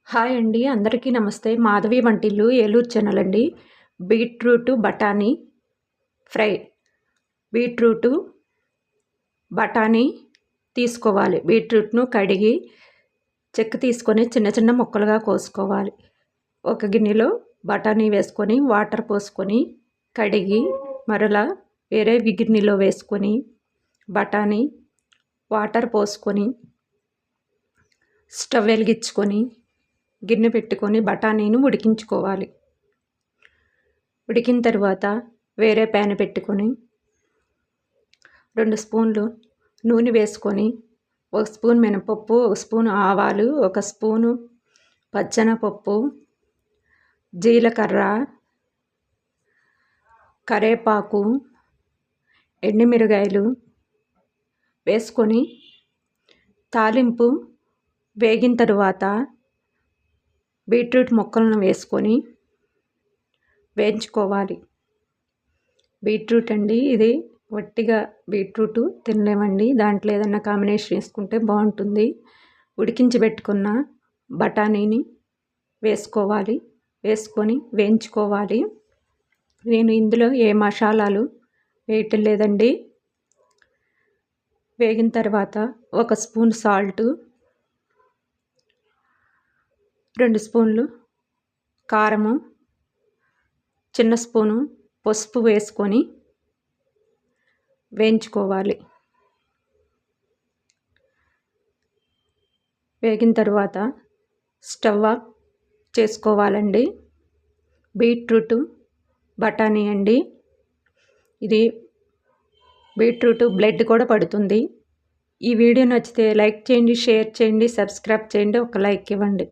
Hi అండి. అందరికీ నమస్తే. మాధవి వంటిల్లు ఏలూరు ఛానల్ అండి. బీట్రూటు, బఠానీ ఫ్రై. బీట్రూటు, బఠానీ తీసుకోవాలి. బీట్రూట్‌ను కడిగి చెక్కు తీసుకొని చిన్న చిన్న ముక్కలుగా కోసుకోవాలి. ఒక గిన్నెలో బఠానీ వేసుకొని వాటర్ పోసుకొని కడిగి మరలా వేరే గిన్నెలో వేసుకొని బఠానీ వాటర్ పోసుకొని స్టవ్ వెలిగించుకొని గిన్నె పెట్టుకొని బఠానీని ఉడికించుకోవాలి. ఉడికిన తర్వాత వేరే ప్యాన్ పెట్టుకొని 2 స్పూన్లు నూనె వేసుకొని 1 స్పూన్ మినపప్పు, 1 స్పూన్ ఆవాలు, 1 స్పూను పచ్చెనపప్పు, జీలకర్ర, కరేపాకు, ఎండుమిరగాయలు వేసుకొని తాలింపు వేగిన తరువాత బీట్రూట్ ముక్కలను వేసుకొని వేయించుకోవాలి. బీట్రూట్ అండి, ఇది వట్టిగా బీట్రూట్ తినలేమండి. దాంట్లో ఏదైనా కాంబినేషన్ వేసుకుంటే బాగుంటుంది. ఉడికించి పెట్టుకున్న బఠానీని వేసుకోవాలి. వేసుకొని వేయించుకోవాలి. నేను ఇందులో ఏ మసాలాలు వేయటం లేదండి. వేగిన తర్వాత 1 స్పూన్ సాల్టు, 2 స్పూన్లు కారము, చిన్న స్పూను పసుపు వేసుకొని వేయించుకోవాలి. వేగిన తర్వాత స్టవ్ ఆఫ్ చేసుకోవాలండి. బీట్రూటు బఠానీ అండి, ఇది బీట్రూట్ బ్లడ్ కూడా పడుతుంది. ఈ వీడియో నచ్చితే లైక్ చేయండి, షేర్ చేయండి, సబ్స్క్రైబ్ చేయండి, ఒక లైక్ ఇవ్వండి.